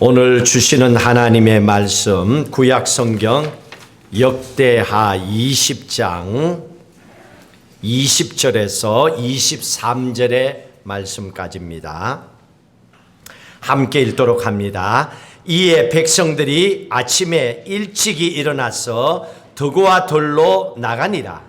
오늘 주시는 하나님의 말씀 구약성경 역대하 20장 20절에서 23절의 말씀까지입니다. 함께 읽도록 합니다. 이에 백성들이 아침에 일찍이 일어나서 드고와 돌로 나가니라.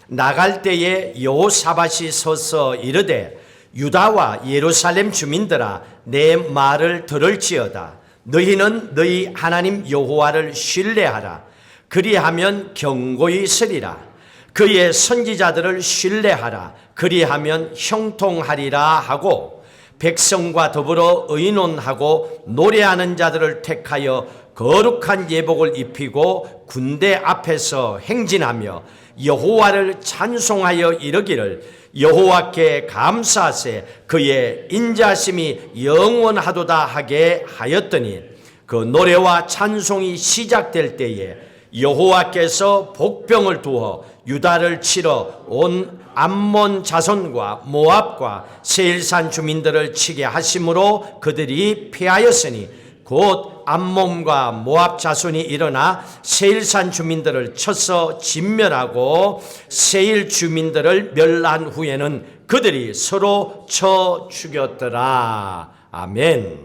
나갈 때에 여호사밧이 서서 이르되 유다와 예루살렘 주민들아 내 말을 들을지어다. 너희는 너희 하나님 여호와를 신뢰하라. 그리하면 경고히 서리라. 그의 선지자들을 신뢰하라. 그리하면 형통하리라 하고 백성과 더불어 의논하고 노래하는 자들을 택하여 거룩한 예복을 입히고 군대 앞에서 행진하며 여호와를 찬송하여 이르기를 여호와께 감사하세 그의 인자심이 영원하도다 하게 하였더니 그 노래와 찬송이 시작될 때에 여호와께서 복병을 두어 유다를 치러 온 암몬 자손과 모압과 세일산 주민들을 치게 하심으로 그들이 패하였으니 곧 암몬과 모압 자손이 일어나 세일산 주민들을 쳐서 진멸하고 세일 주민들을 멸한 후에는 그들이 서로 쳐 죽였더라. 아멘.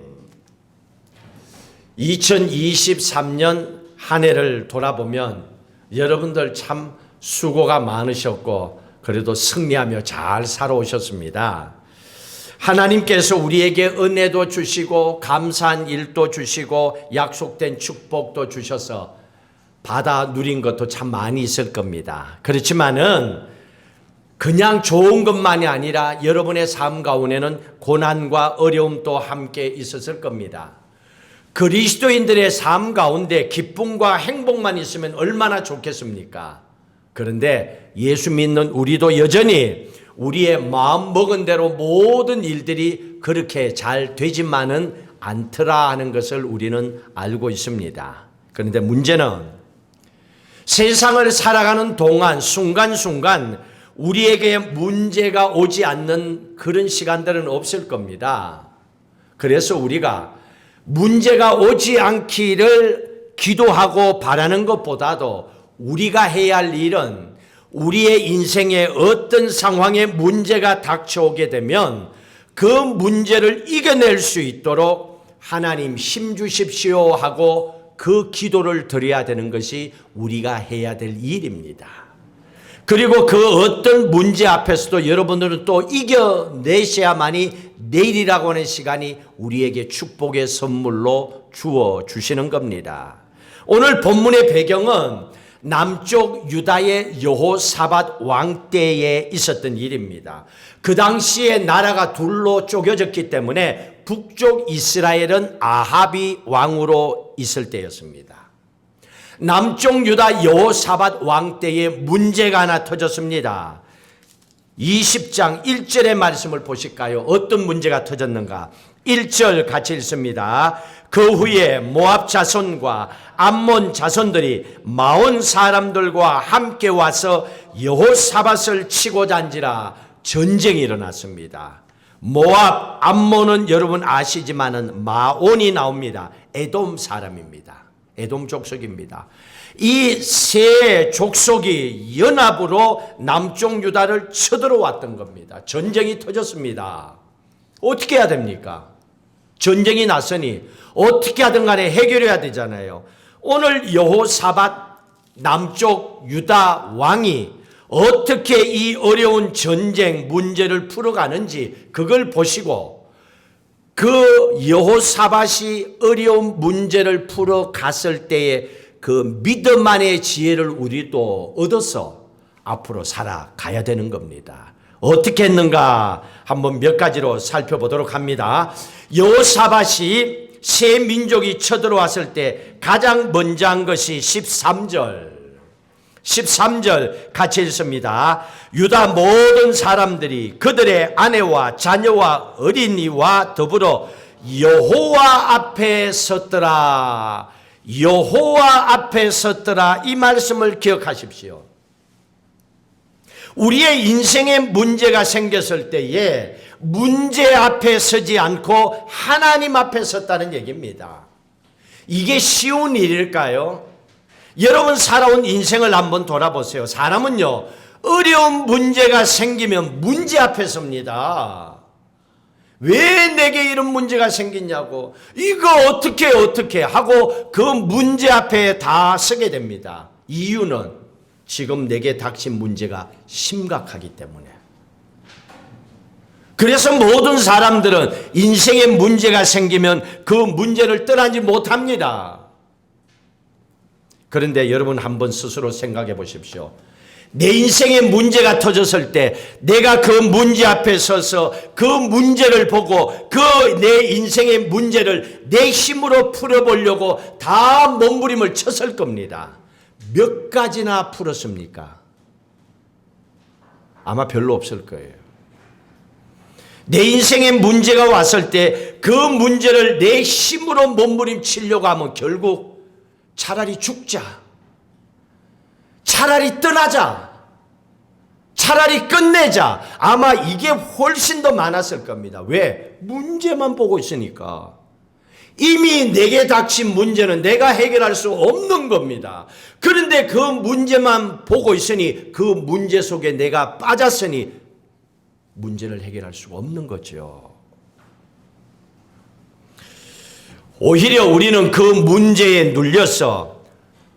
2023년 한 해를 돌아보면 여러분들 참 수고가 많으셨고 그래도 승리하며 잘 살아오셨습니다. 하나님께서 우리에게 은혜도 주시고 감사한 일도 주시고 약속된 축복도 주셔서 받아 누린 것도 참 많이 있을 겁니다. 그렇지만은 그냥 좋은 것만이 아니라 여러분의 삶 가운데는 고난과 어려움도 함께 있었을 겁니다. 그리스도인들의 삶 가운데 기쁨과 행복만 있으면 얼마나 좋겠습니까? 그런데 예수 믿는 우리도 여전히 우리의 마음 먹은 대로 모든 일들이 그렇게 잘 되지만은 않더라 하는 것을 우리는 알고 있습니다. 그런데 문제는 세상을 살아가는 동안 순간순간 우리에게 문제가 오지 않는 그런 시간들은 없을 겁니다. 그래서 우리가 문제가 오지 않기를 기도하고 바라는 것보다도 우리가 해야 할 일은 우리의 인생에 어떤 상황에 문제가 닥쳐오게 되면 그 문제를 이겨낼 수 있도록 하나님 힘 주십시오 하고 그 기도를 드려야 되는 것이 우리가 해야 될 일입니다. 그리고 그 어떤 문제 앞에서도 여러분들은 또 이겨내셔야만이 내일이라고 하는 시간이 우리에게 축복의 선물로 주어 주시는 겁니다. 오늘 본문의 배경은 남쪽 유다의 여호사밧 왕 때에 있었던 일입니다. 그 당시에 나라가 둘로 쪼개졌기 때문에 북쪽 이스라엘은 아합이 왕으로 있을 때였습니다. 남쪽 유다 여호사밧 왕 때에 문제가 하나 터졌습니다. 20장 1절의 말씀을 보실까요? 어떤 문제가 터졌는가? 1절 같이 읽습니다. 그 후에 모압 자손과 암몬 자손들이 마온 사람들과 함께 와서 여호사밧을 치고자 한지라 전쟁이 일어났습니다. 모압, 암몬은 여러분 아시지만은 마온이 나옵니다. 에돔 사람입니다. 에돔 족속입니다. 이 세 족속이 연합으로 남쪽 유다를 쳐들어왔던 겁니다. 전쟁이 터졌습니다. 어떻게 해야 됩니까? 전쟁이 났으니 어떻게 하든 간에 해결해야 되잖아요. 오늘 여호사밧 남쪽 유다 왕이 어떻게 이 어려운 전쟁 문제를 풀어가는지 그걸 보시고 그 여호사밧이 어려운 문제를 풀어갔을 때에 그 믿음 안의 지혜를 우리도 얻어서 앞으로 살아가야 되는 겁니다. 어떻게 했는가 한번 몇 가지로 살펴보도록 합니다. 여호사밧이 세 민족이 쳐들어왔을 때 가장 먼저 한 것이 13절 같이 읽습니다. 유다 모든 사람들이 그들의 아내와 자녀와 어린이와 더불어 여호와 앞에 섰더라. 여호와 앞에 섰더라. 이 말씀을 기억하십시오. 우리의 인생에 문제가 생겼을 때에 문제 앞에 서지 않고 하나님 앞에 섰다는 얘기입니다. 이게 쉬운 일일까요? 여러분 살아온 인생을 한번 돌아보세요. 사람은요, 어려운 문제가 생기면 문제 앞에 섭니다. 왜 내게 이런 문제가 생기냐고, 이거 어떻게 하고 그 문제 앞에 다 서게 됩니다. 이유는 지금 내게 닥친 문제가 심각하기 때문에. 그래서 모든 사람들은 인생에 문제가 생기면 그 문제를 떠나지 못합니다. 그런데 여러분 한번 스스로 생각해 보십시오. 내 인생에 문제가 터졌을 때 내가 그 문제 앞에 서서 그 문제를 보고 그 내 인생의 문제를 내 힘으로 풀어보려고 다 몸부림을 쳤을 겁니다. 몇 가지나 풀었습니까? 아마 별로 없을 거예요. 내 인생에 문제가 왔을 때 그 문제를 내 힘으로 몸부림치려고 하면 결국 차라리 죽자, 차라리 떠나자, 차라리 끝내자, 아마 이게 훨씬 더 많았을 겁니다. 왜? 문제만 보고 있으니까. 이미 내게 닥친 문제는 내가 해결할 수 없는 겁니다. 그런데 그 문제만 보고 있으니 그 문제 속에 내가 빠졌으니 문제를 해결할 수가 없는 거죠. 오히려 우리는 그 문제에 눌려서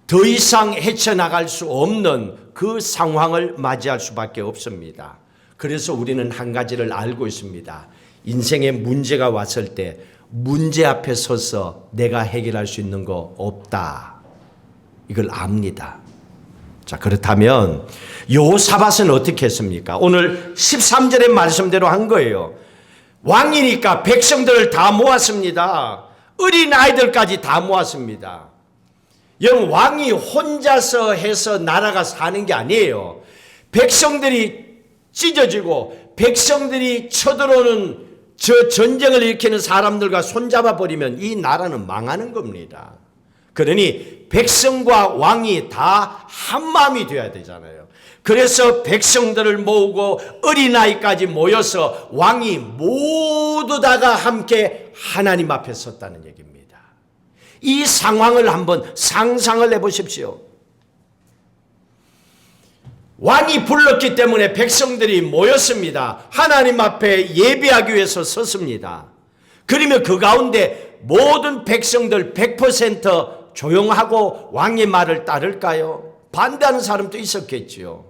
더 이상 헤쳐나갈 수 없는 그 상황을 맞이할 수밖에 없습니다. 그래서 우리는 한 가지를 알고 있습니다. 인생에 문제가 왔을 때 문제 앞에 서서 내가 해결할 수 있는 거 없다. 이걸 압니다. 자, 그렇다면 여호사밧은 어떻게 했습니까? 오늘 13절의 말씀대로 한 거예요. 왕이니까 백성들을 다 모았습니다. 어린 아이들까지 다 모았습니다. 여러분, 왕이 혼자서 해서 나라가 사는 게 아니에요. 백성들이 찢어지고 백성들이 쳐들어오는 저 전쟁을 일으키는 사람들과 손잡아 버리면 이 나라는 망하는 겁니다. 그러니 백성과 왕이 다 한마음이 되어야 되잖아요. 그래서 백성들을 모으고 어린아이까지 모여서 왕이 모두 다가 함께 하나님 앞에 섰다는 얘기입니다. 이 상황을 한번 상상을 해보십시오. 왕이 불렀기 때문에 백성들이 모였습니다. 하나님 앞에 예배하기 위해서 섰습니다. 그러면 그 가운데 모든 백성들 100% 조용하고 왕의 말을 따를까요? 반대하는 사람도 있었겠지요.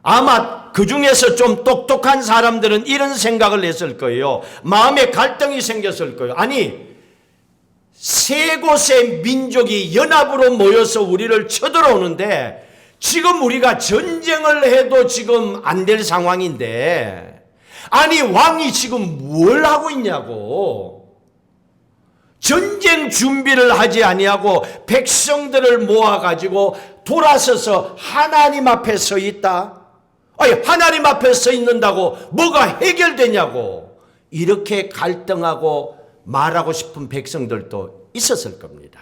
아마 그 중에서 좀 똑똑한 사람들은 이런 생각을 했을 거예요. 마음에 갈등이 생겼을 거예요. 아니, 세 곳의 민족이 연합으로 모여서 우리를 쳐들어오는데 지금 우리가 전쟁을 해도 지금 안 될 상황인데, 아니 왕이 지금 뭘 하고 있냐고. 전쟁 준비를 하지 아니하고 백성들을 모아가지고 돌아서서 하나님 앞에 서 있다. 아니, 하나님 앞에 서 있는다고 뭐가 해결되냐고. 이렇게 갈등하고 말하고 싶은 백성들도 있었을 겁니다.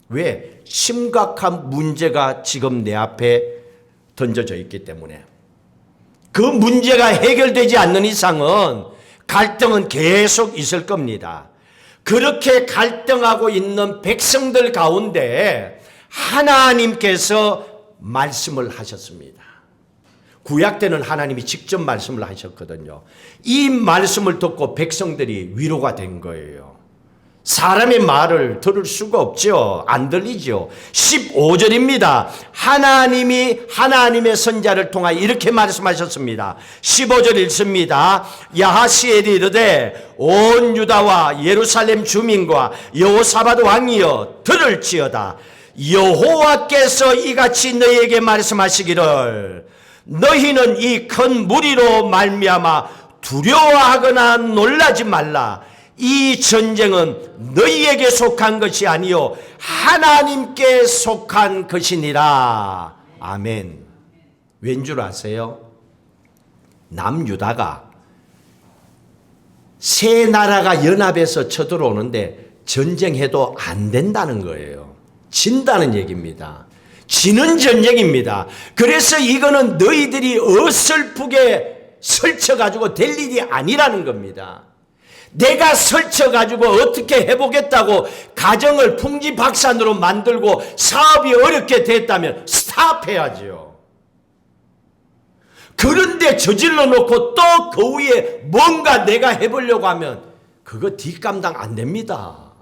왜? 심각한 문제가 지금 내 앞에 던져져 있기 때문에. 그 문제가 해결되지 않는 이상은 갈등은 계속 있을 겁니다. 그렇게 갈등하고 있는 백성들 가운데 하나님께서 말씀을 하셨습니다. 구약 때는 하나님이 직접 말씀을 하셨거든요. 이 말씀을 듣고 백성들이 위로가 된 거예요. 사람의 말을 들을 수가 없죠. 안 들리죠. 15절입니다. 하나님이 하나님의 선자를 통하여 이렇게 말씀하셨습니다. 15절 읽습니다. 야하시엘이 이르되 온 유다와 예루살렘 주민과 여호사밧 왕이여 들을지어다. 여호와께서 이같이 너희에게 말씀하시기를 너희는 이 큰 무리로 말미암아 두려워하거나 놀라지 말라. 이 전쟁은 너희에게 속한 것이 아니요 하나님께 속한 것이니라. 아멘. 왠 줄 아세요? 남유다가 세 나라가 연합해서 쳐들어오는데 전쟁해도 안 된다는 거예요. 진다는 얘기입니다. 지는 전쟁입니다. 그래서 이거는 너희들이 어설프게 설쳐가지고 될 일이 아니라는 겁니다. 내가 설쳐가지고 어떻게 해보겠다고 가정을 풍지박산으로 만들고 사업이 어렵게 됐다면 스탑해야지요. 그런데 저질러 놓고 또 그 위에 뭔가 내가 해보려고 하면 그거 뒷감당 안 됩니다.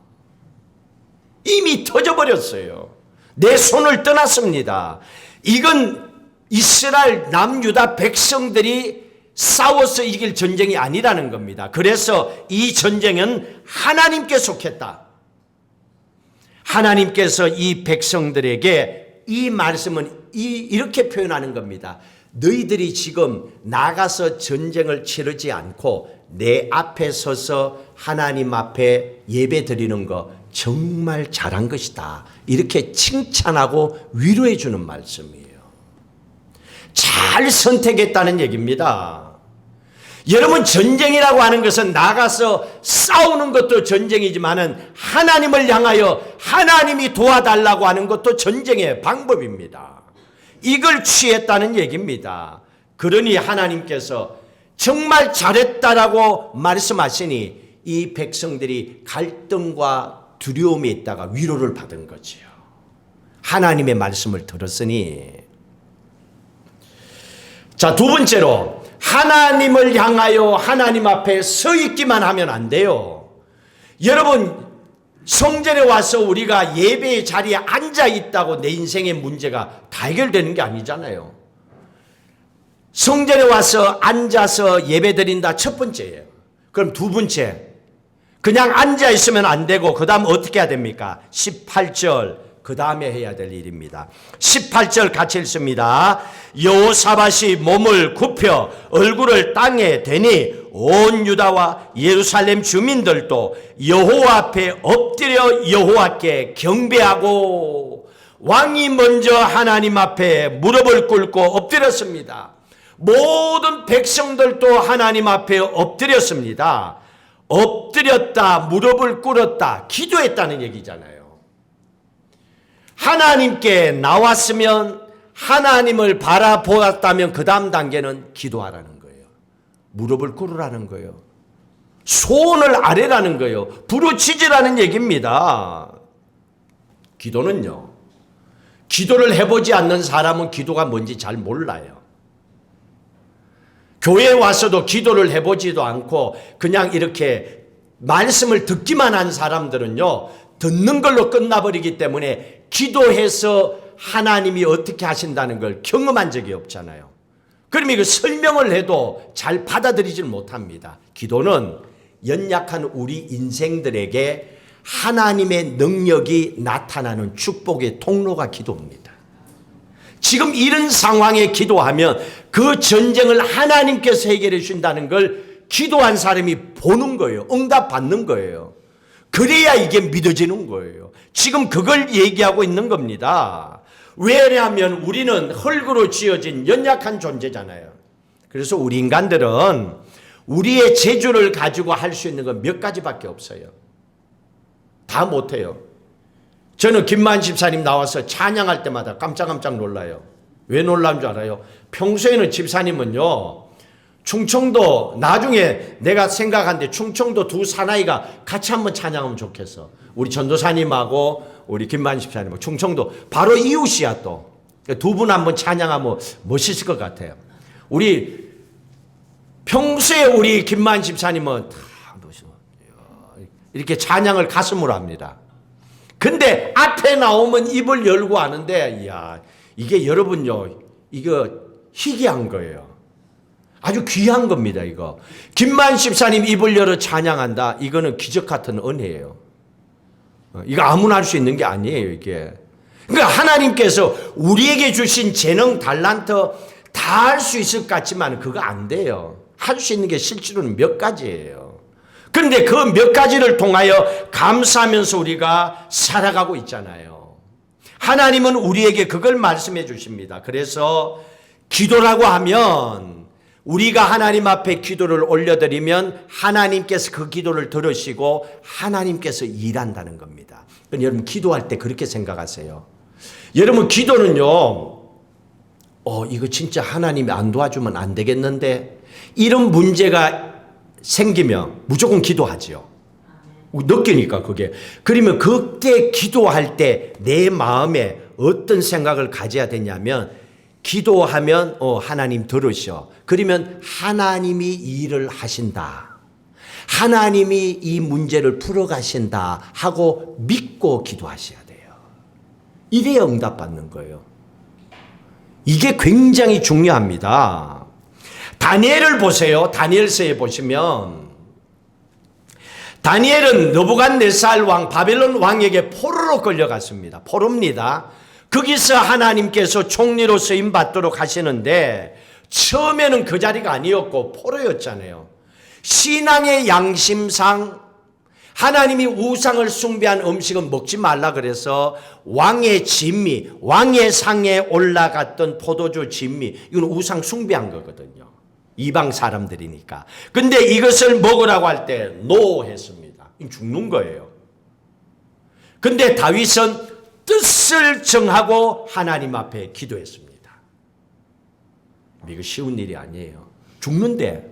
이미 터져버렸어요. 내 손을 떠났습니다. 이건 이스라엘 남유다 백성들이 싸워서 이길 전쟁이 아니라는 겁니다. 그래서 이 전쟁은 하나님께 속했다. 하나님께서 이 백성들에게 이 말씀은 이렇게 표현하는 겁니다. 너희들이 지금 나가서 전쟁을 치르지 않고 내 앞에 서서 하나님 앞에 예배 드리는 거 정말 잘한 것이다. 이렇게 칭찬하고 위로해 주는 말씀이에요. 잘 선택했다는 얘기입니다. 여러분, 전쟁이라고 하는 것은 나가서 싸우는 것도 전쟁이지만은 하나님을 향하여 하나님이 도와달라고 하는 것도 전쟁의 방법입니다. 이걸 취했다는 얘기입니다. 그러니 하나님께서 정말 잘했다라고 말씀하시니 이 백성들이 갈등과 두려움에 있다가 위로를 받은 거지요. 하나님의 말씀을 들었으니. 자, 두 번째로 하나님을 향하여 하나님 앞에 서 있기만 하면 안 돼요. 여러분, 성전에 와서 우리가 예배의 자리에 앉아 있다고 내 인생의 문제가 다 해결되는 게 아니잖아요. 성전에 와서 앉아서 예배 드린다, 첫 번째예요. 그럼 두 번째, 그냥 앉아 있으면 안 되고 그 다음 어떻게 해야 됩니까? 18절 그 다음에 해야 될 일입니다. 18절 같이 읽습니다. 여호사밧이 몸을 굽혀 얼굴을 땅에 대니 온 유다와 예루살렘 주민들도 여호와 앞에 엎드려 여호와께 경배하고, 왕이 먼저 하나님 앞에 무릎을 꿇고 엎드렸습니다. 모든 백성들도 하나님 앞에 엎드렸습니다. 엎드렸다, 무릎을 꿇었다, 기도했다는 얘기잖아요. 하나님께 나왔으면, 하나님을 바라보았다면 그 다음 단계는 기도하라는 거예요. 무릎을 꿇으라는 거예요. 소원을 아뢰라는 거예요. 부르짖으라는 얘기입니다. 기도는요, 기도를 해보지 않는 사람은 기도가 뭔지 잘 몰라요. 교회에 와서도 기도를 해보지도 않고 그냥 이렇게 말씀을 듣기만 한 사람들은요, 듣는 걸로 끝나버리기 때문에 기도해서 하나님이 어떻게 하신다는 걸 경험한 적이 없잖아요. 그럼 이거 설명을 해도 잘 받아들이질 못합니다. 기도는 연약한 우리 인생들에게 하나님의 능력이 나타나는 축복의 통로가 기도입니다. 지금 이런 상황에 기도하면 그 전쟁을 하나님께서 해결해 주신다는 걸 기도한 사람이 보는 거예요. 응답받는 거예요. 그래야 이게 믿어지는 거예요. 지금 그걸 얘기하고 있는 겁니다. 왜냐하면 우리는 흙으로 지어진 연약한 존재잖아요. 그래서 우리 인간들은 우리의 재주를 가지고 할 수 있는 건 몇 가지밖에 없어요. 다 못해요. 저는 김만 집사님 나와서 찬양할 때마다 깜짝깜짝 놀라요. 왜 놀란 줄 알아요? 평소에는 집사님은요, 충청도, 나중에 내가 생각한데 충청도 두 사나이가 같이 한번 찬양하면 좋겠어. 우리 전도사님하고 우리 김만 집사님하고 충청도 바로 이웃이야. 또 두 분 한번 찬양하면 멋있을 것 같아요. 우리 평소에 우리 김만 집사님은 이렇게 찬양을 가슴으로 합니다. 근데 앞에 나오면 입을 열고 하는데, 이야, 이게 여러분요, 이거 희귀한 거예요. 아주 귀한 겁니다, 이거. 김만 집사님 입을 열어 찬양한다. 이거는 기적 같은 은혜예요. 이거 아무나 할 수 있는 게 아니에요, 이게. 그러니까 하나님께서 우리에게 주신 재능, 달란트 다 할 수 있을 것 같지만 그거 안 돼요. 할 수 있는 게 실제로는 몇 가지예요. 그런데 그 몇 가지를 통하여 감사하면서 우리가 살아가고 있잖아요. 하나님은 우리에게 그걸 말씀해 주십니다. 그래서 기도라고 하면 우리가 하나님 앞에 기도를 올려드리면 하나님께서 그 기도를 들으시고 하나님께서 일한다는 겁니다. 여러분, 기도할 때 그렇게 생각하세요. 여러분, 기도는요, 이거 진짜 하나님이 안 도와주면 안 되겠는데, 이런 문제가 생기면 무조건 기도하지요. 느끼니까 그게. 그러면 그때 기도할 때 내 마음에 어떤 생각을 가져야 되냐면 기도하면 하나님 들으셔. 그러면 하나님이 이 일을 하신다. 하나님이 이 문제를 풀어가신다 하고 믿고 기도하셔야 돼요. 이래야 응답받는 거예요. 이게 굉장히 중요합니다. 다니엘을 보세요. 다니엘서에 보시면 다니엘은 느부갓네살 왕 바벨론 왕에게 포로로 끌려갔습니다. 포로입니다. 거기서 하나님께서 총리로 쓰임 받도록 하시는데 처음에는 그 자리가 아니었고 포로였잖아요. 신앙의 양심상 하나님이 우상을 숭배한 음식은 먹지 말라 그래서 왕의 진미, 왕의 상에 올라갔던 포도주 진미, 이건 우상 숭배한 거거든요. 이방 사람들이니까. 근데 이것을 먹으라고 할 때 노 했습니다. 죽는 거예요. 근데 다윗은 뜻을 정하고 하나님 앞에 기도했습니다. 이거 쉬운 일이 아니에요. 죽는데.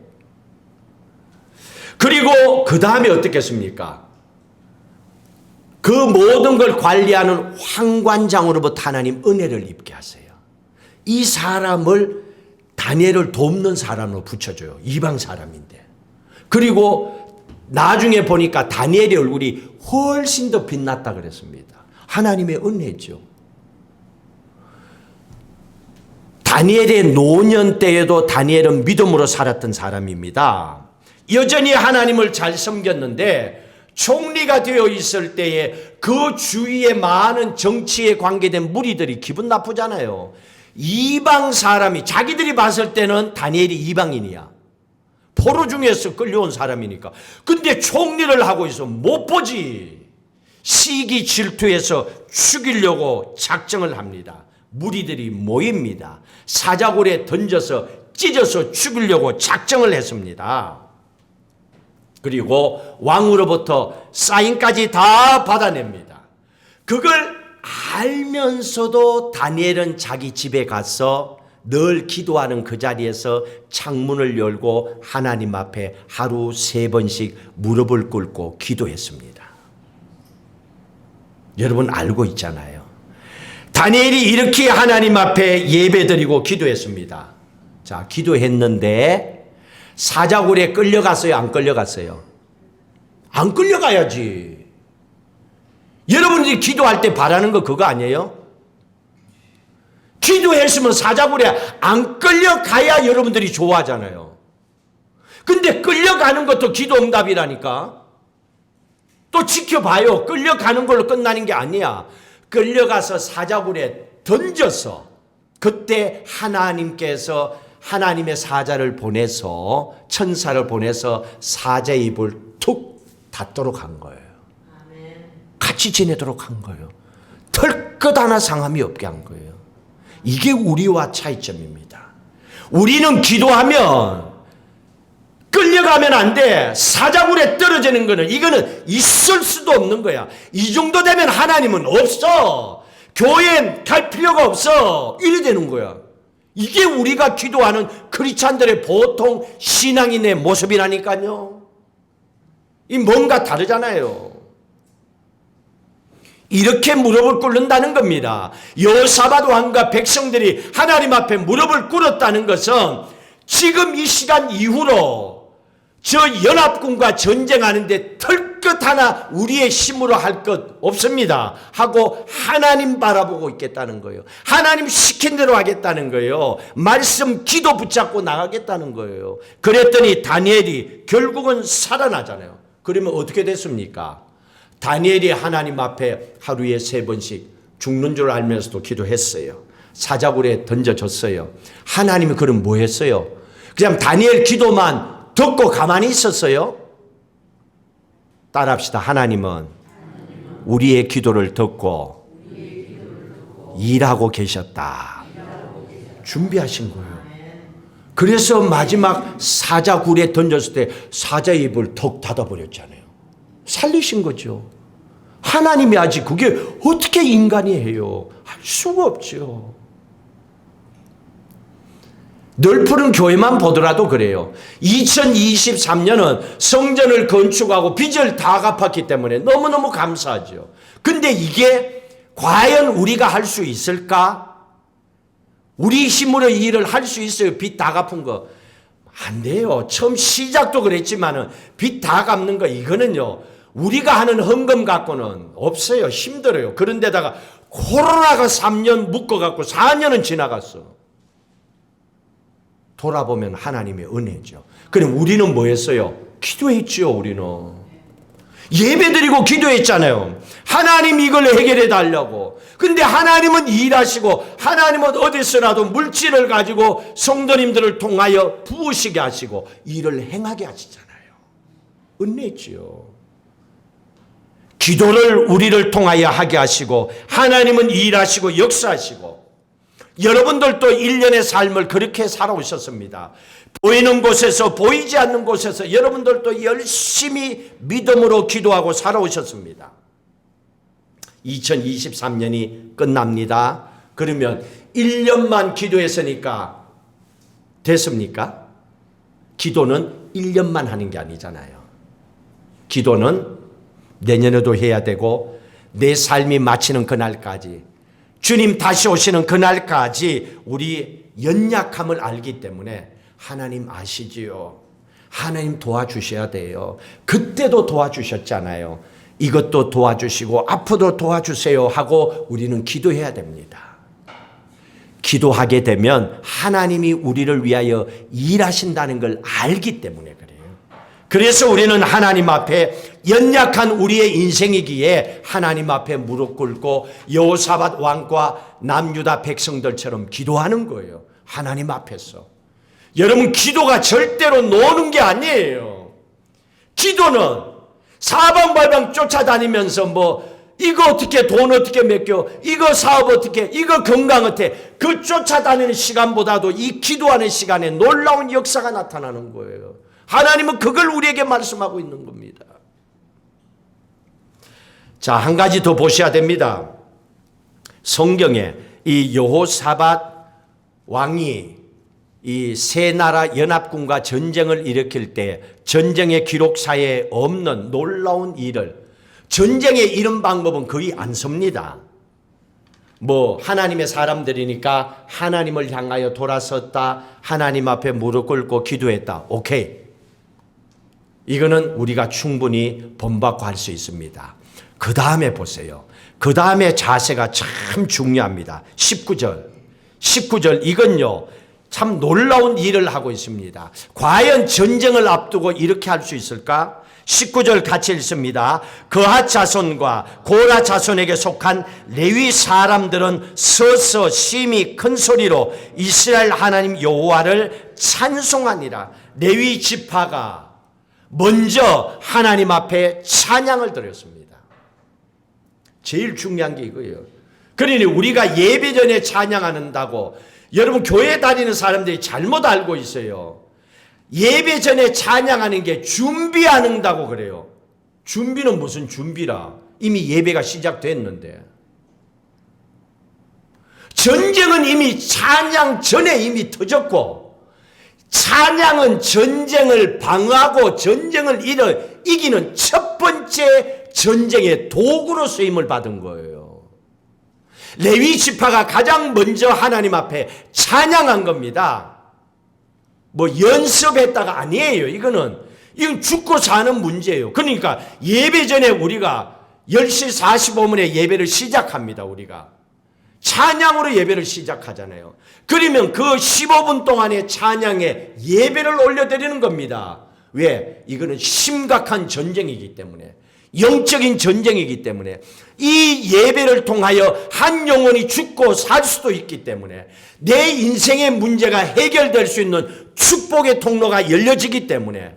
그리고 그 다음에 어떻겠습니까? 그 모든 걸 관리하는 황관장으로부터 하나님 은혜를 입게 하세요. 이 사람을 다니엘을 돕는 사람으로 붙여줘요. 이방 사람인데. 그리고 나중에 보니까 다니엘의 얼굴이 훨씬 더 빛났다 그랬습니다. 하나님의 은혜죠. 다니엘의 노년 때에도 다니엘은 믿음으로 살았던 사람입니다. 여전히 하나님을 잘 섬겼는데 총리가 되어 있을 때에 그 주위에 많은 정치에 관계된 무리들이 기분 나쁘잖아요. 이방 사람이 자기들이 봤을 때는 다니엘이 이방인이야. 포로 중에서 끌려온 사람이니까. 근데 총리를 하고 있어 못 보지. 시기 질투해서 죽이려고 작정을 합니다. 무리들이 모입니다. 사자굴에 던져서 찢어서 죽이려고 작정을 했습니다. 그리고 왕으로부터 사인까지 다 받아냅니다. 그걸 알면서도 다니엘은 자기 집에 가서 늘 기도하는 그 자리에서 창문을 열고 하나님 앞에 하루 3번씩 무릎을 꿇고 기도했습니다. 여러분 알고 있잖아요. 다니엘이 이렇게 하나님 앞에 예배드리고 기도했습니다. 자, 기도했는데 사자굴에 끌려갔어요? 안 끌려갔어요? 안 끌려가야지. 여러분들이 기도할 때 바라는 거 그거 아니에요? 기도했으면 사자굴에 안 끌려가야 여러분들이 좋아하잖아요. 근데 끌려가는 것도 기도 응답이라니까. 또 지켜봐요. 끌려가는 걸로 끝나는 게 아니야. 끌려가서 사자굴에 던져서 그때 하나님께서 하나님의 사자를 보내서 천사를 보내서 사자의 입을 툭 닫도록 한 거예요. 같이 지내도록 한 거예요. 털끝 하나 상함이 없게 한 거예요. 이게 우리와 차이점입니다. 우리는 기도하면 끌려가면 안 돼. 사자굴에 떨어지는 거는 이거는 있을 수도 없는 거야. 이 정도 되면 하나님은 없어. 교회에 갈 필요가 없어. 이래 되는 거야. 이게 우리가 기도하는 크리스찬들의 보통 신앙인의 모습이라니까요. 이 뭔가 다르잖아요. 이렇게 무릎을 꿇는다는 겁니다. 여호사밧 왕과 백성들이 하나님 앞에 무릎을 꿇었다는 것은 지금 이 시간 이후로 저 연합군과 전쟁하는데 털끝 하나 우리의 힘으로 할 것 없습니다 하고 하나님 바라보고 있겠다는 거예요. 하나님 시킨 대로 하겠다는 거예요. 말씀 기도 붙잡고 나가겠다는 거예요. 그랬더니 다니엘이 결국은 살아나잖아요. 그러면 어떻게 됐습니까? 다니엘이 하나님 앞에 하루에 3번씩 죽는 줄 알면서도 기도했어요. 사자굴에 던져졌어요. 하나님이 그럼 뭐 했어요? 그냥 다니엘 기도만 듣고 가만히 있었어요? 따라합시다. 하나님은 우리의 기도를 듣고 일하고 계셨다. 준비하신 거예요. 그래서 마지막 사자굴에 던졌을 때 사자의 입을 턱 닫아버렸잖아요. 살리신 거죠. 하나님이 하지 그게 어떻게 인간이 해요? 할 수가 없죠. 늘 푸른 교회만 보더라도 그래요. 2023년은 성전을 건축하고 빚을 다 갚았기 때문에 너무너무 감사하죠. 근데 이게 과연 우리가 할 수 있을까? 우리 힘으로 이 일을 할 수 있어요? 빚 다 갚은 거. 안 돼요. 처음 시작도 그랬지만은 빚 다 갚는 거 이거는요. 우리가 하는 헌금 갖고는 없어요. 힘들어요. 그런데다가 코로나가 3년 묶어갖고 4년은 지나갔어. 돌아보면 하나님의 은혜죠. 그럼 우리는 뭐 했어요? 기도했죠, 우리는. 예배드리고 기도했잖아요. 하나님 이걸 해결해 달라고. 근데 하나님은 일하시고 하나님은 어디서라도 물질을 가지고 성도님들을 통하여 부으시게 하시고 일을 행하게 하시잖아요. 은혜지요. 기도를 우리를 통하여 하게 하시고 하나님은 일하시고 역사하시고 여러분들도 일련의 삶을 그렇게 살아오셨습니다. 보이는 곳에서 보이지 않는 곳에서 여러분들도 열심히 믿음으로 기도하고 살아오셨습니다. 2023년이 끝납니다. 그러면 1년만 기도했으니까 됐습니까? 기도는 1년만 하는 게 아니잖아요. 기도는 내년에도 해야 되고 내 삶이 마치는 그날까지 주님 다시 오시는 그날까지 우리 연약함을 알기 때문에 하나님 아시지요. 하나님 도와주셔야 돼요. 그때도 도와주셨잖아요. 이것도 도와주시고 앞으로 도와주세요 하고 우리는 기도해야 됩니다. 기도하게 되면 하나님이 우리를 위하여 일하신다는 걸 알기 때문에 그래요. 그래서 우리는 하나님 앞에 연약한 우리의 인생이기에 하나님 앞에 무릎 꿇고 여호사밧 왕과 남유다 백성들처럼 기도하는 거예요. 하나님 앞에서. 여러분 기도가 절대로 노는 게 아니에요. 기도는 사방팔방 쫓아다니면서 뭐 이거 어떻게 돈 어떻게 맡겨 이거 사업 어떻게 이거 건강 어떻게 그 쫓아다니는 시간보다도 이 기도하는 시간에 놀라운 역사가 나타나는 거예요. 하나님은 그걸 우리에게 말씀하고 있는 겁니다. 자, 한 가지 더 보셔야 됩니다. 성경에 이 여호사밧 왕이 이 세 나라 연합군과 전쟁을 일으킬 때 전쟁의 기록사에 없는 놀라운 일을 전쟁에 이런 방법은 거의 안 섭니다. 뭐 하나님의 사람들이니까 하나님을 향하여 돌아섰다. 하나님 앞에 무릎 꿇고 기도했다. 오케이. 이거는 우리가 충분히 본받고 할 수 있습니다. 그 다음에 보세요. 그 다음에 자세가 참 중요합니다. 19절 이건요 참 놀라운 일을 하고 있습니다. 과연 전쟁을 앞두고 이렇게 할 수 있을까? 19절 같이 읽습니다. 그핫 자손과 고라 자손에게 속한 레위 사람들은 서서 심히 큰 소리로 이스라엘 하나님 여호와를 찬송하니라. 레위 지파가 먼저 하나님 앞에 찬양을 드렸습니다. 제일 중요한 게 이거예요. 그러니 우리가 예배 전에 찬양한다고 여러분 교회 다니는 사람들이 잘못 알고 있어요. 예배 전에 찬양하는 게 준비한다고 그래요. 준비는 무슨 준비라. 이미 예배가 시작됐는데. 전쟁은 이미 찬양 전에 이미 터졌고 찬양은 전쟁을 방어하고 전쟁을 이기는 첫 번째 전쟁의 도구로 쓰임을 받은 거예요. 레위 지파가 가장 먼저 하나님 앞에 찬양한 겁니다. 뭐 연습했다가 아니에요. 이건 죽고 사는 문제예요. 그러니까 예배 전에 우리가 10시 45분에 예배를 시작합니다. 우리가 찬양으로 예배를 시작하잖아요. 그러면 그 15분 동안의 찬양에 예배를 올려드리는 겁니다. 왜? 이거는 심각한 전쟁이기 때문에, 영적인 전쟁이기 때문에, 이 예배를 통하여 한 영혼이 죽고 살 수도 있기 때문에, 내 인생의 문제가 해결될 수 있는 축복의 통로가 열려지기 때문에,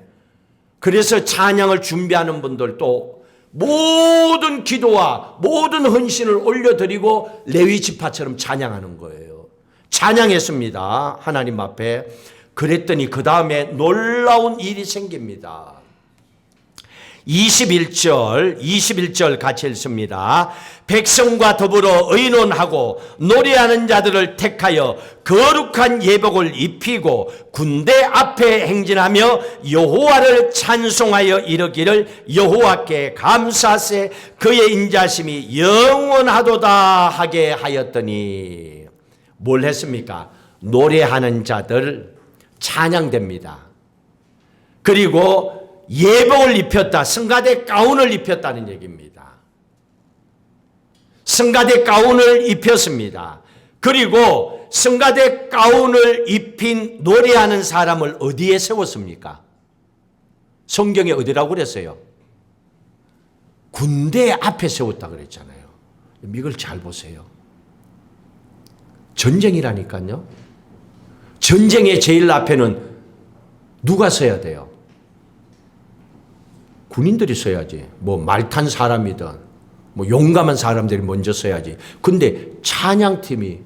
그래서 찬양을 준비하는 분들도 모든 기도와 모든 헌신을 올려드리고 레위 지파처럼 찬양하는 거예요. 찬양했습니다. 하나님 앞에. 그랬더니 그 다음에 놀라운 일이 생깁니다. 21절 같이 읽습니다. 백성과 더불어 의논하고 노래하는 자들을 택하여 거룩한 예복을 입히고 군대 앞에 행진하며 여호와를 찬송하여 이르기를 여호와께 감사세 그의 인자심이 영원하도다 하게 하였더니 뭘 했습니까? 노래하는 자들 찬양됩니다. 그리고 예복을 입혔다. 성가대 가운을 입혔다는 얘기입니다. 성가대 가운을 입혔습니다. 그리고 성가대 가운을 입힌 노래하는 사람을 어디에 세웠습니까? 성경에 어디라고 그랬어요? 군대 앞에 세웠다 그랬잖아요. 이걸 잘 보세요. 전쟁이라니까요. 전쟁의 제일 앞에는 누가 서야 돼요? 군인들이 서야지. 뭐 말 탄 사람이든 뭐 용감한 사람들이 먼저 서야지. 근데 찬양팀이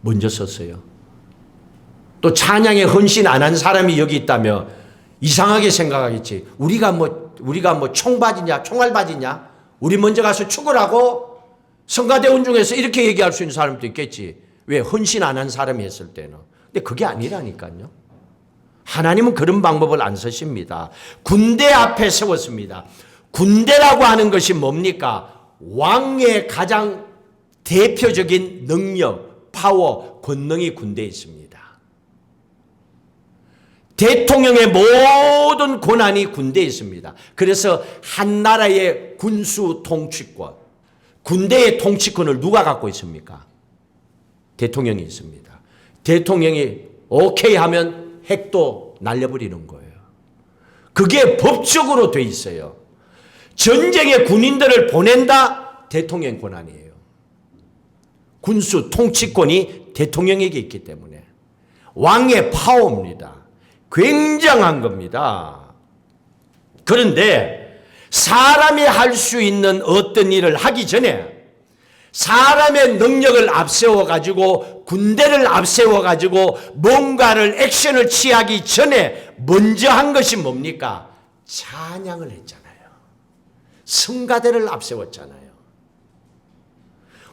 먼저 섰어요. 또 찬양에 헌신 안 한 사람이 여기 있다면 이상하게 생각하겠지. 우리가 뭐 총받이냐, 총알받이냐? 우리 먼저 가서 죽으라고? 성가대원 중에서 이렇게 얘기할 수 있는 사람도 있겠지. 왜? 헌신 안 한 사람이 했을 때는. 근데 그게 아니라니까요. 하나님은 그런 방법을 안 쓰십니다. 군대 앞에 세웠습니다. 군대라고 하는 것이 뭡니까? 왕의 가장 대표적인 능력, 파워, 권능이 군대에 있습니다. 대통령의 모든 권한이 군대에 있습니다. 그래서 한 나라의 군수 통치권, 군대의 통치권을 누가 갖고 있습니까? 대통령이 있습니다. 대통령이 오케이 하면 핵도 날려버리는 거예요. 그게 법적으로 돼 있어요. 전쟁에 군인들을 보낸다? 대통령 권한이에요. 군수 통치권이 대통령에게 있기 때문에 왕의 파워입니다. 굉장한 겁니다. 그런데 사람이 할 수 있는 어떤 일을 하기 전에 사람의 능력을 앞세워가지고 군대를 앞세워가지고 뭔가를 액션을 취하기 전에 먼저 한 것이 뭡니까? 찬양을 했잖아요. 성가대를 앞세웠잖아요.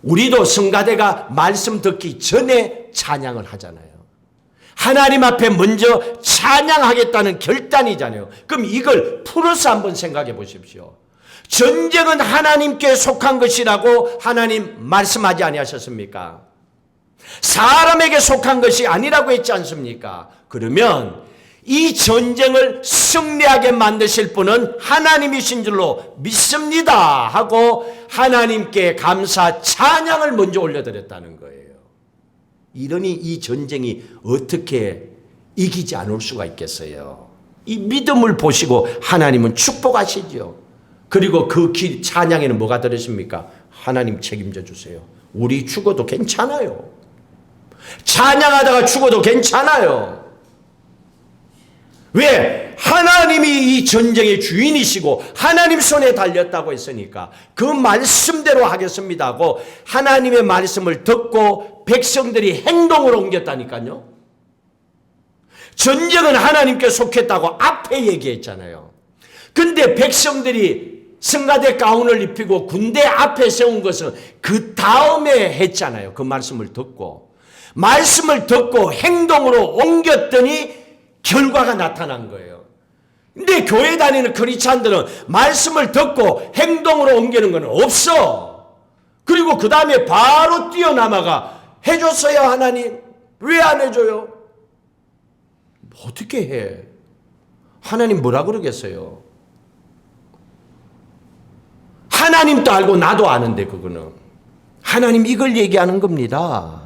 우리도 성가대가 말씀 듣기 전에 찬양을 하잖아요. 하나님 앞에 먼저 찬양하겠다는 결단이잖아요. 그럼 이걸 풀어서 한번 생각해 보십시오. 전쟁은 하나님께 속한 것이라고 하나님 말씀하지 아니하셨습니까? 사람에게 속한 것이 아니라고 했지 않습니까? 그러면 이 전쟁을 승리하게 만드실 분은 하나님이신 줄로 믿습니다 하고 하나님께 감사 찬양을 먼저 올려드렸다는 거예요. 이러니 이 전쟁이 어떻게 이기지 않을 수가 있겠어요? 이 믿음을 보시고 하나님은 축복하시죠. 그리고 그 찬양에는 뭐가 들으십니까? 하나님 책임져 주세요. 우리 죽어도 괜찮아요. 찬양하다가 죽어도 괜찮아요. 왜? 하나님이 이 전쟁의 주인이시고 하나님 손에 달렸다고 했으니까 그 말씀대로 하겠습니다 하고 하나님의 말씀을 듣고 백성들이 행동으로 옮겼다니까요. 전쟁은 하나님께 속했다고 앞에 얘기했잖아요. 근데 백성들이 성가대 가운을 입히고 군대 앞에 세운 것은 그 다음에 했잖아요. 그 말씀을 듣고 행동으로 옮겼더니 결과가 나타난 거예요. 근데 교회 다니는 크리스찬들은 말씀을 듣고 행동으로 옮기는 건 없어. 그리고 그 다음에 바로 뛰어남아가 해줬어요 하나님. 왜 안 해줘요? 어떻게 해? 하나님 뭐라 그러겠어요? 하나님도 알고 나도 아는데 그거는. 하나님 이걸 얘기하는 겁니다.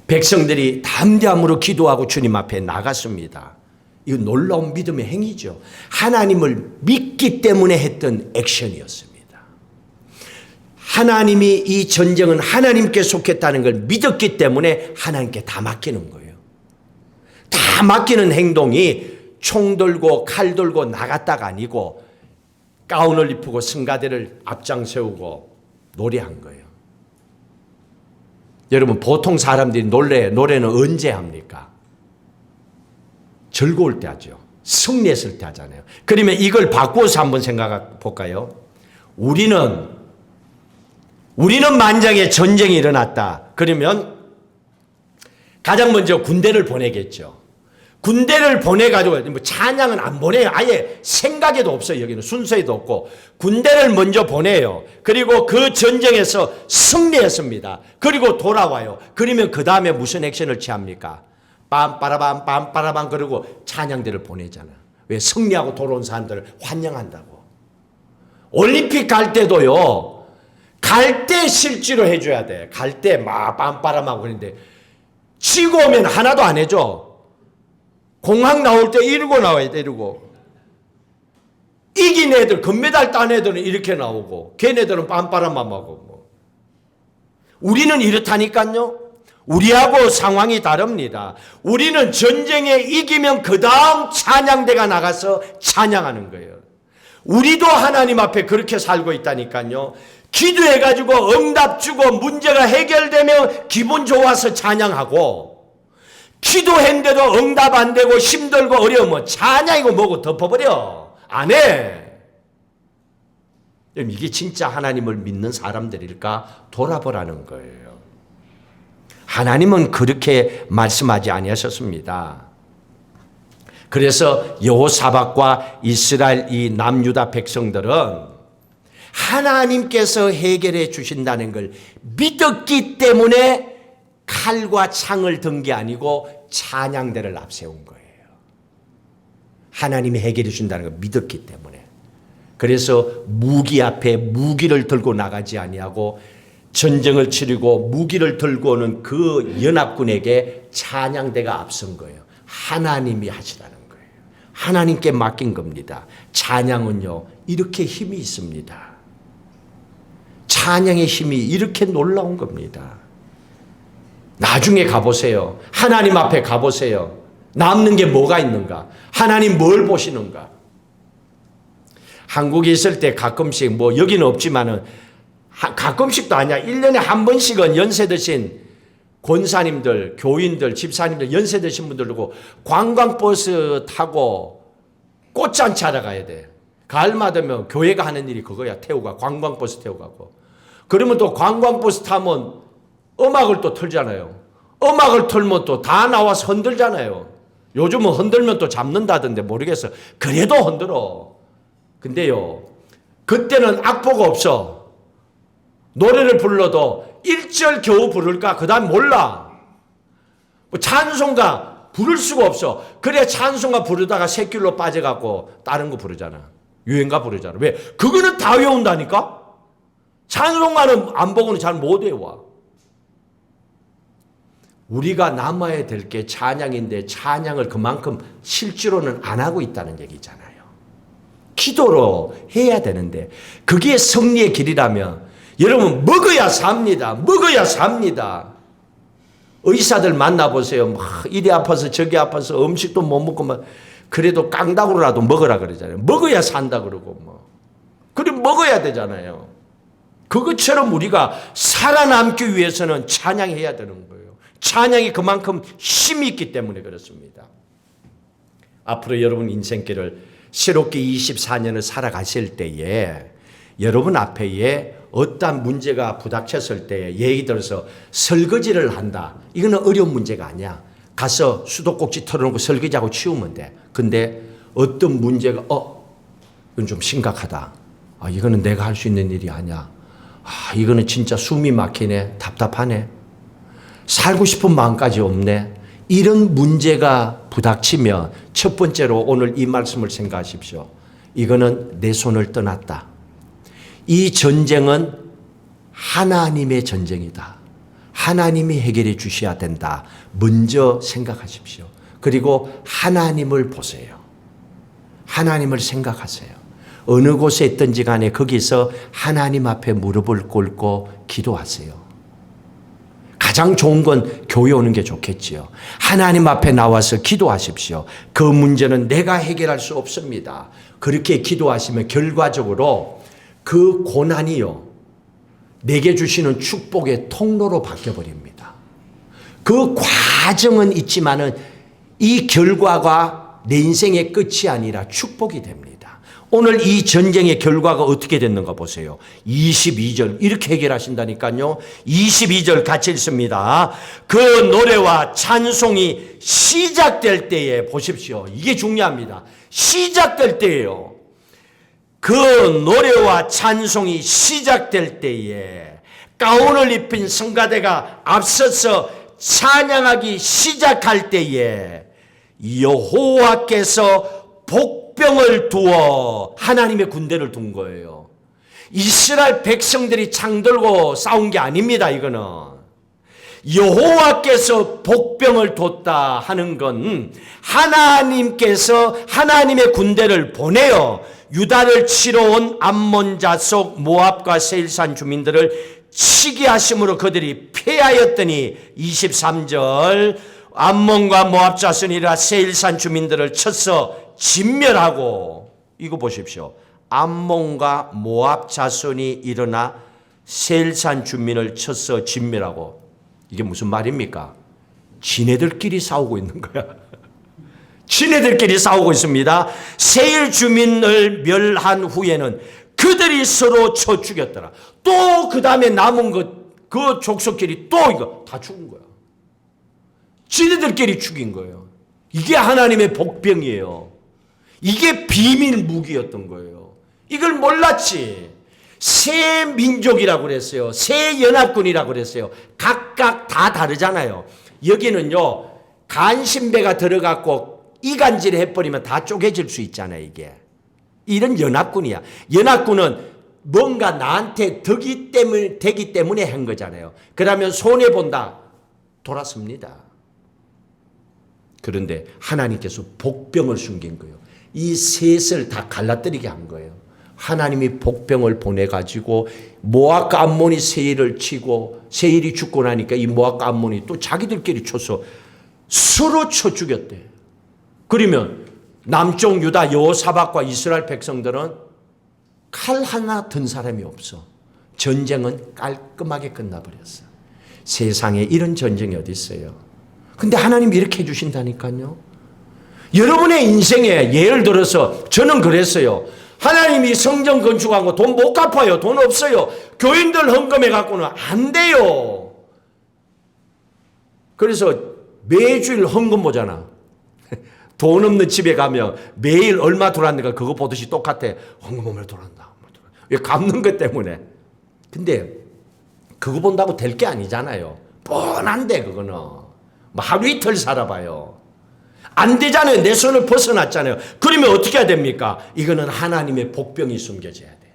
백성들이 담대함으로 기도하고 주님 앞에 나갔습니다. 이거 놀라운 믿음의 행위죠. 하나님을 믿기 때문에 했던 액션이었습니다. 하나님이 이 전쟁은 하나님께 속했다는 걸 믿었기 때문에 하나님께 다 맡기는 거예요. 다 맡기는 행동이 총 들고 칼 들고 나갔다가 아니고 가운을 입히고 성가대를 앞장 세우고 노래한 거예요. 여러분 보통 사람들이 노래는 언제 합니까? 즐거울 때 하죠. 승리했을 때 하잖아요. 그러면 이걸 바꾸어서 한번 생각해 볼까요? 우리는 만약에 전쟁이 일어났다. 그러면 가장 먼저 군대를 보내겠죠. 군대를 보내가지고 뭐 찬양은 안 보내요. 아예 생각에도 없어요. 여기는 순서에도 없고 군대를 먼저 보내요. 그리고 그 전쟁에서 승리했습니다. 그리고 돌아와요. 그러면 그 다음에 무슨 액션을 취합니까? 빰빠라밤 빰빠라밤 그러고 찬양대를 보내잖아. 왜? 승리하고 돌아온 사람들을 환영한다고. 올림픽 갈 때도요. 갈 때 실제로 해줘야 돼. 갈 때 막 빰빠라밤 그러는데 치고 오면 하나도 안 해줘. 공항 나올 때 이러고 나와야 돼. 이러고. 이긴 애들 금메달 딴 애들은 이렇게 나오고 걔네들은 빰빠라밤 하고 뭐. 우리는 이렇다니까요. 우리하고 상황이 다릅니다. 우리는 전쟁에 이기면 그 다음 찬양대가 나가서 찬양하는 거예요. 우리도 하나님 앞에 그렇게 살고 있다니까요. 기도해가지고 응답 주고 문제가 해결되면 기분 좋아서 찬양하고 기도했는데도 응답 안 되고 힘들고 어려우면 찬양이고 뭐고 덮어버려. 안 해. 이게 진짜 하나님을 믿는 사람들일까 돌아보라는 거예요. 하나님은 그렇게 말씀하지 아니하셨습니다. 그래서 여호사밧과 이스라엘 이 남유다 백성들은 하나님께서 해결해 주신다는 걸 믿었기 때문에 칼과 창을 든 게 아니고 찬양대를 앞세운 거예요. 하나님이 해결해 주신다는 걸 믿었기 때문에. 그래서 무기 앞에 무기를 들고 나가지 아니하고 전쟁을 치르고 무기를 들고 오는 그 연합군에게 찬양대가 앞선 거예요. 하나님이 하시라는 거예요. 하나님께 맡긴 겁니다. 찬양은요, 이렇게 힘이 있습니다. 찬양의 힘이 이렇게 놀라운 겁니다. 나중에 가보세요. 하나님 앞에 가보세요. 남는 게 뭐가 있는가? 하나님 뭘 보시는가? 한국에 있을 때 가끔씩 뭐 여기는 없지만은 가끔씩도 아니야. 1년에 한 번씩은 연세 드신 권사님들, 교인들, 집사님들, 연세 드신 분들 두고 관광버스 타고 꽃잔치 하러 가야 돼. 가을마다 되면 교회가 하는 일이 그거야. 태우가. 관광버스 태우고 가고. 그러면 또 관광버스 타면 음악을 또 틀잖아요. 음악을 틀면 또 다 나와서 흔들잖아요. 요즘은 흔들면 또 잡는다던데 모르겠어. 그래도 흔들어. 근데요, 그때는 악보가 없어. 노래를 불러도 1절 겨우 부를까? 그 다음 몰라. 뭐 찬송가 부를 수가 없어. 그래 찬송가 부르다가 새길로 빠져갖고 다른 거 부르잖아. 유행가 부르잖아. 왜? 그거는 다 외운다니까? 찬송가는 안 보고는 잘 못 외워. 우리가 남아야 될 게 찬양인데 찬양을 그만큼 실제로는 안 하고 있다는 얘기잖아요. 기도로 해야 되는데 그게 승리의 길이라면 여러분 먹어야 삽니다. 먹어야 삽니다. 의사들 만나보세요. 막 이리 아파서 저기 아파서 음식도 못 먹고 막 그래도 깡다구라도 먹으라 그러잖아요. 먹어야 산다 그러고 뭐. 그래 먹어야 되잖아요. 그것처럼 우리가 살아남기 위해서는 찬양해야 되는 거예요. 찬양이 그만큼 힘이 있기 때문에 그렇습니다. 앞으로 여러분 인생길을 새롭게 24년을 살아가실 때에 여러분 앞에 어떠한 문제가 부닥쳤을 때 예를 들어서 설거지를 한다. 이거는 어려운 문제가 아니야. 가서 수도꼭지 털어놓고 설거지하고 치우면 돼. 근데 어떤 문제가 이건 좀 심각하다. 이거는 내가 할 수 있는 일이 아니야. 이거는 진짜 숨이 막히네. 답답하네. 살고 싶은 마음까지 없네. 이런 문제가 부닥치면 첫 번째로 오늘 이 말씀을 생각하십시오. 이거는 내 손을 떠났다. 이 전쟁은 하나님의 전쟁이다. 하나님이 해결해 주셔야 된다. 먼저 생각하십시오. 그리고 하나님을 보세요. 하나님을 생각하세요. 어느 곳에 있든지 간에 거기서 하나님 앞에 무릎을 꿇고 기도하세요. 가장 좋은 건 교회 오는 게 좋겠지요. 하나님 앞에 나와서 기도하십시오. 그 문제는 내가 해결할 수 없습니다. 그렇게 기도하시면 결과적으로 그 고난이요, 내게 주시는 축복의 통로로 바뀌어버립니다. 그 과정은 있지만은 이 결과가 내 인생의 끝이 아니라 축복이 됩니다. 오늘 이 전쟁의 결과가 어떻게 됐는가 보세요. 22절 이렇게 해결하신다니까요. 22절 같이 읽습니다. 그 노래와 찬송이 시작될 때에 보십시오. 이게 중요합니다. 시작될 때예요. 그 노래와 찬송이 시작될 때에 가운을 입힌 성가대가 앞서서 찬양하기 시작할 때에 여호와께서 복병을 두어 하나님의 군대를 둔 거예요. 이스라엘 백성들이 창 들고 싸운 게 아닙니다. 이거는 여호와께서 복병을 뒀다 하는 건 하나님께서 하나님의 군대를 보내어 유다를 치러 온 암몬 자속 모압과 세일산 주민들을 치게 하심으로 그들이 패하였더니 23절 암몬과 모압 자손이라 세일산 주민들을 쳐서 진멸하고 이거 보십시오. 암몬과 모압 자손이 일어나 세일산 주민을 쳐서 진멸하고 이게 무슨 말입니까? 지네들끼리 싸우고 있는 거야. 지네들끼리 싸우고 있습니다. 세일 주민을 멸한 후에는 그들이 서로 쳐 죽였더라. 또 그 다음에 남은 그 족속끼리 또 이거 다 죽은 거야. 지네들끼리 죽인 거예요. 이게 하나님의 복병이에요. 이게 비밀 무기였던 거예요. 이걸 몰랐지. 세 민족이라고 그랬어요. 세 연합군이라고 그랬어요. 각각 다 다르잖아요. 여기는요, 간신배가 들어갔고 이간질을 해버리면 다 쪼개질 수 있잖아요, 이게. 이런 연합군이야. 연합군은 뭔가 나한테 되기 때문에 한 거잖아요. 그러면 손해본다. 돌았습니다. 그런데 하나님께서 복병을 숨긴 거예요. 이 셋을 다 갈라뜨리게 한 거예요. 하나님이 복병을 보내가지고 모압과 암몬이 세일을 치고 세일이 죽고 나니까 이 모압과 암몬이 또 자기들끼리 쳐서 서로 쳐 죽였대. 그러면 남쪽 유다 여호사밧과 이스라엘 백성들은 칼 하나 든 사람이 없어. 전쟁은 깔끔하게 끝나버렸어. 세상에 이런 전쟁이 어디 있어요. 근데 하나님이 이렇게 해주신다니까요. 여러분의 인생에 예를 들어서 저는 그랬어요. 하나님이 성전 건축하고 돈 못 갚아요. 돈 없어요. 교인들 헌금해 갖고는 안 돼요. 그래서 매주일 헌금 보잖아. 돈 없는 집에 가면 매일 얼마 들어왔는가 그거 보듯이 똑같아. 헌금 얼마 들어왔나. 왜 갚는 것 때문에. 근데 그거 본다고 될 게 아니잖아요. 뻔한데 그거는. 뭐 하루 이틀 살아봐요. 안 되잖아요. 내 손을 벗어났잖아요. 그러면 어떻게 해야 됩니까? 이거는 하나님의 복병이 숨겨져야 돼.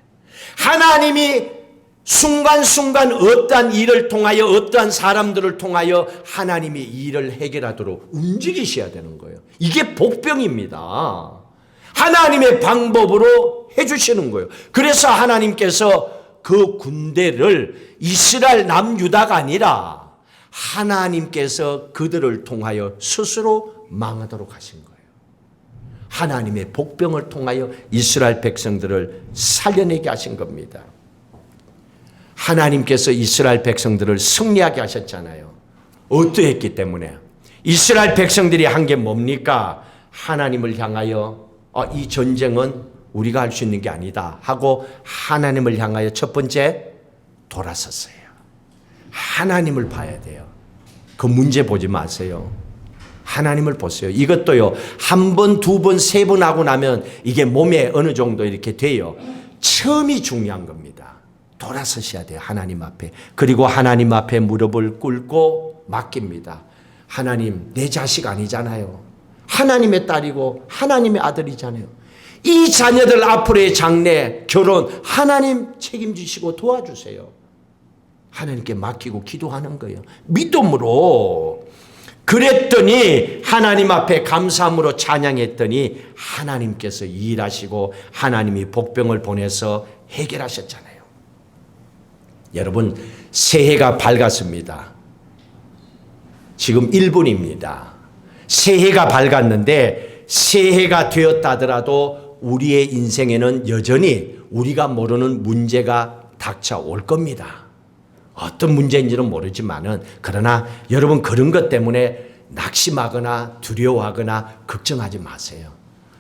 하나님이 순간순간 어떠한 일을 통하여 어떠한 사람들을 통하여 하나님이 일을 해결하도록 움직이셔야 되는 거예요. 이게 복병입니다. 하나님의 방법으로 해주시는 거예요. 그래서 하나님께서 그 군대를 이스라엘 남유다가 아니라 하나님께서 그들을 통하여 스스로 망하도록 하신 거예요. 하나님의 복병을 통하여 이스라엘 백성들을 살려내게 하신 겁니다. 하나님께서 이스라엘 백성들을 승리하게 하셨잖아요. 어떠했기 때문에? 이스라엘 백성들이 한 게 뭡니까? 하나님을 향하여 이 전쟁은 우리가 할 수 있는 게 아니다 하고 하나님을 향하여 첫 번째 돌아섰어요. 하나님을 봐야 돼요. 그 문제 보지 마세요. 하나님을 보세요. 이것도요, 한 번, 두 번, 세 번 하고 나면 이게 몸에 어느 정도 이렇게 돼요. 처음이 중요한 겁니다. 돌아서셔야 돼요. 하나님 앞에. 그리고 하나님 앞에 무릎을 꿇고 맡깁니다. 하나님, 내 자식 아니잖아요. 하나님의 딸이고 하나님의 아들이잖아요. 이 자녀들 앞으로의 장래, 결혼 하나님 책임지시고 도와주세요. 하나님께 맡기고 기도하는 거예요. 믿음으로. 그랬더니 하나님 앞에 감사함으로 찬양했더니 하나님께서 일하시고 하나님이 복병을 보내서 해결하셨잖아요. 여러분, 새해가 밝았습니다. 지금 1분입니다. 새해가 밝았는데 새해가 되었다 하더라도 우리의 인생에는 여전히 우리가 모르는 문제가 닥쳐올 겁니다. 어떤 문제인지는 모르지만은, 그러나 여러분 그런 것 때문에 낙심하거나 두려워하거나 걱정하지 마세요.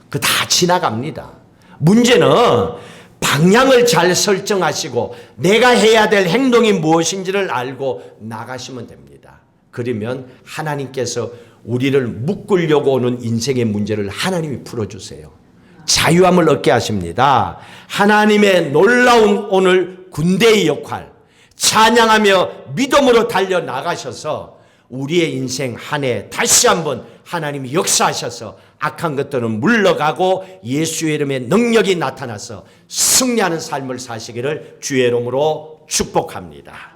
그 다 지나갑니다. 문제는 방향을 잘 설정하시고 내가 해야 될 행동이 무엇인지를 알고 나가시면 됩니다. 그러면 하나님께서 우리를 묶으려고 오는 인생의 문제를 하나님이 풀어주세요. 자유함을 얻게 하십니다. 하나님의 놀라운 오늘 군대의 역할, 찬양하며 믿음으로 달려나가셔서 우리의 인생 한 해 다시 한번 하나님이 역사하셔서 악한 것들은 물러가고 예수의 이름의 능력이 나타나서 승리하는 삶을 사시기를 주의 이름으로 축복합니다.